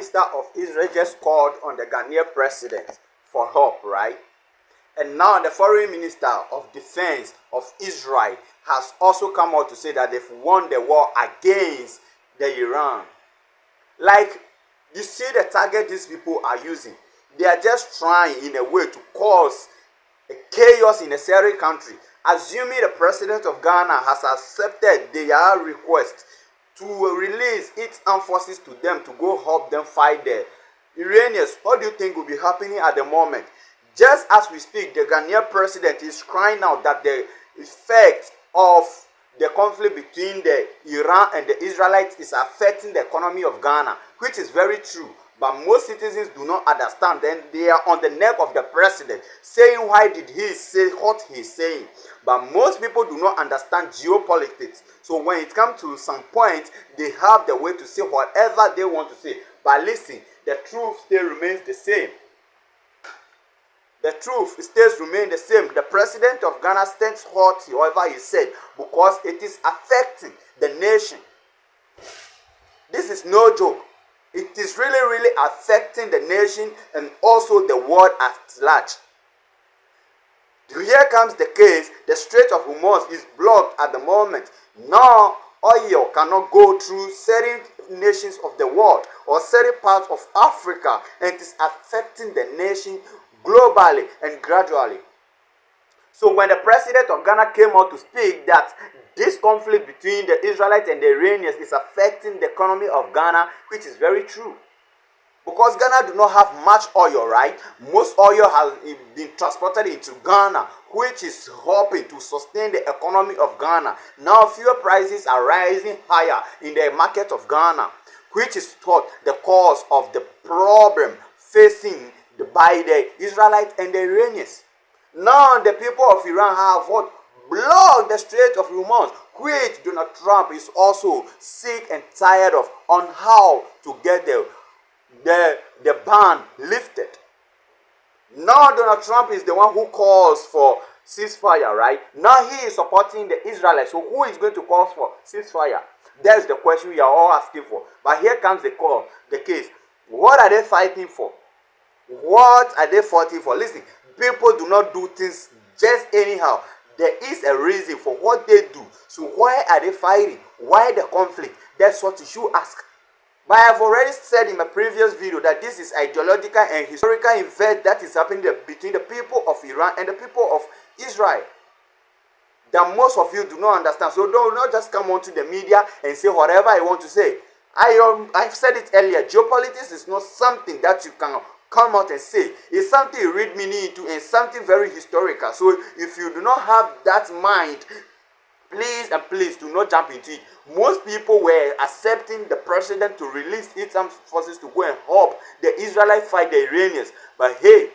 Minister of Israel just called on the Ghanaian president for help, right? And now the Foreign Minister of Defense of Israel has also come out to say that they've won the war against the Iran. Like, you see the target these people are using. They are just trying in a way to cause a chaos in a certain country. Assuming the president of Ghana has accepted their request to release its armed forces to them to go help them fight the Iranians, what do you think will be happening at the moment? Just as we speak, the Ghanaian president is crying out that the effect of the conflict between the Iran and the Israelites is affecting the economy of Ghana, which is very true. But most citizens do not understand. Then they are on the neck of the president, saying why did he say what he's saying. But most people do not understand geopolitics. So when it comes to some point, they have the way to say whatever they want to say. But listen, the truth still remains the same. The truth stays remain the same. The president of Ghana stands whatever he said because it is affecting the nation. This is no joke. It is really affecting the nation and also the world at large. Here comes the case. The Strait of Hormuz is blocked at the moment. Now, oil cannot go through certain nations of the world or certain parts of Africa, and it is affecting the nation globally and gradually. So when the president of Ghana came out to speak that this conflict between the Israelites and the Iranians is affecting the economy of Ghana, which is very true. Because Ghana do not have much oil, right? Most oil has been transported into Ghana, which is helping to sustain the economy of Ghana. Now fuel prices are rising higher in the market of Ghana, which is thought the cause of the problem facing by the Israelites and the Iranians. Now the people of Iran have what? Blocked the Strait of Hormuz, which Donald Trump is also sick and tired of, on how to get the ban lifted. Now Donald Trump is the one who calls for ceasefire, right? Now he is supporting the Israelites. So who is going to call for ceasefire? That's the question we are all asking for. But here comes the case. What are they fighting for? What are they fighting for? Listen, people do not do things just anyhow. There is a reason for what they do. So why are they fighting? Why the conflict? That's what you should ask. But I have already said in my previous video that this is ideological and historical event that is happening between the people of Iran and the people of Israel. That most of you do not understand. So don't not just come onto the media and say whatever I want to say. I've said it earlier. Geopolitics is not something that you can come out and say. It's something you read meaning into and something very historical. So if you do not have that mind, please do not jump into it. Most people were accepting the president to release its armed forces to go and help the Israelites fight the Iranians. But hey,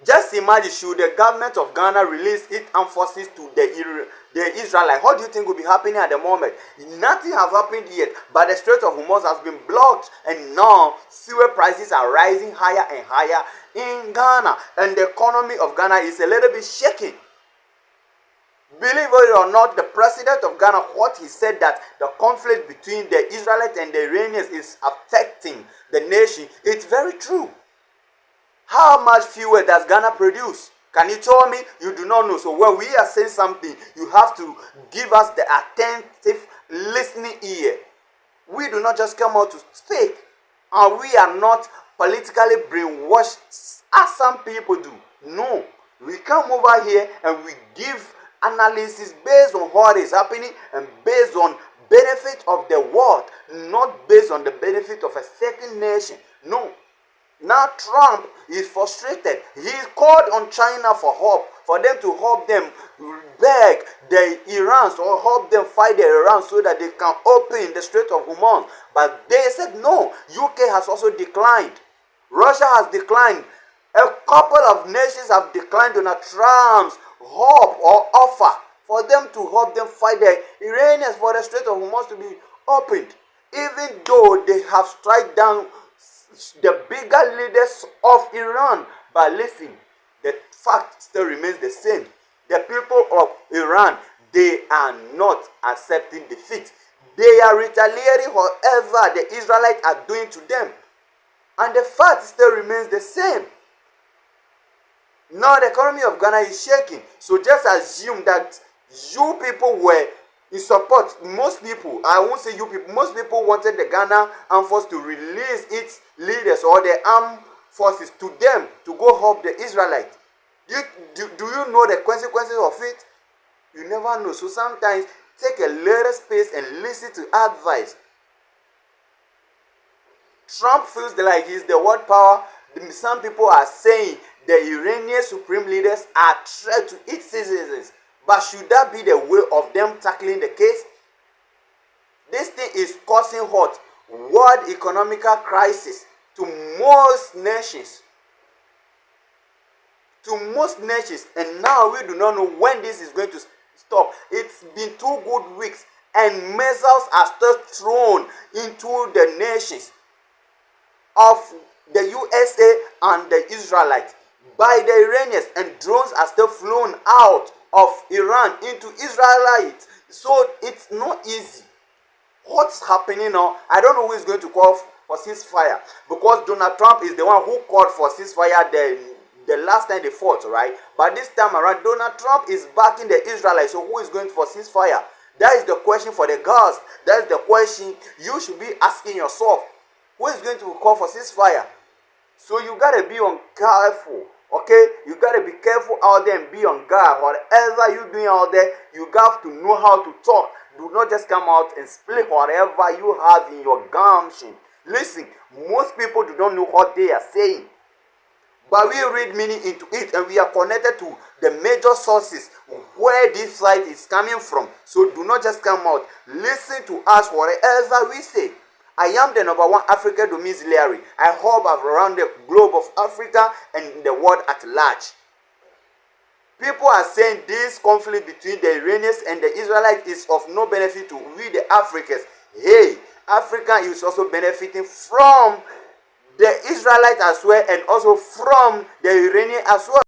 just imagine, should the government of Ghana release its armed forces to the Israelites, what do you think will be happening at the moment? Nothing has happened yet, but the Strait of Hormuz has been blocked, and now fuel prices are rising higher and higher in Ghana, and the economy of Ghana is a little bit shaking. Believe it or not, the president of Ghana, what he said that the conflict between the Israelites and the Iranians is affecting the nation, it's very true. How much fuel does Ghana produce? Can you tell me? You do not know. So when we are saying something, you have to give us the attentive listening ear. We do not just come out to speak, and we are not politically brainwashed as some people do. No, we come over here and we give analysis based on what is happening and based on benefit of the world, not based on the benefit of a certain nation. No. Now Trump is frustrated. He called on China for help, for them to help them beg the Irans or help them fight the Iran so that they can open the Strait of Hormuz. But they said no. UK has also declined. Russia has declined. A couple of nations have declined Donald Trump's hope or offer for them to help them fight the Iranians for the Strait of Hormuz to be opened. Even though they have struck down the bigger leaders of Iran. But listen, the fact still remains the same. The people of Iran, they are not accepting defeat. They are retaliating whatever the Israelites are doing to them. And the fact still remains the same. Now the economy of Ghana is shaking. So just assume that you people were in support. Most people, I won't say you people, most people wanted the Ghana Armed Force to release its leaders or the armed forces to them to go help the Israelites. Do you know the consequences of it? You never know. So sometimes take a little space and listen to advice. Trump feels like he's the world power. Some people are saying the Iranian supreme leaders are threat to its citizens. But should that be the way of them tackling the case? This thing is causing what? World economical crisis to most nations. And now we do not know when this is going to stop. It's been 2 good weeks and missiles are still thrown into the nations of the USA and the Israelites by the Iranians, and drones are still flown out of Iran into Israelites. So it's not easy. What's happening now? I don't know who is going to call for ceasefire, because Donald Trump is the one who called for ceasefire the last time they fought, right? But this time around, Donald Trump is backing the Israelites. So who is going for ceasefire? That is the question for the girls. That is the question you should be asking yourself. Who is going to call for ceasefire? So you gotta be on careful, okay? You gotta be careful out there and be on guard. Whatever you're doing out there, you got to know how to talk. Do not just come out and split whatever you have in your gumption. Listen, most people do not know what they are saying. But we read meaning into it, and we are connected to the major sources where this light is coming from. So do not just come out. Listen to us whatever we say. I am the #1 African domiciliary. I hope around the globe of Africa and the world at large. People are saying this conflict between the Iranians and the Israelites is of no benefit to we the Africans. Hey, Africa is also benefiting from the Israelites as well, and also from the Iranian as well.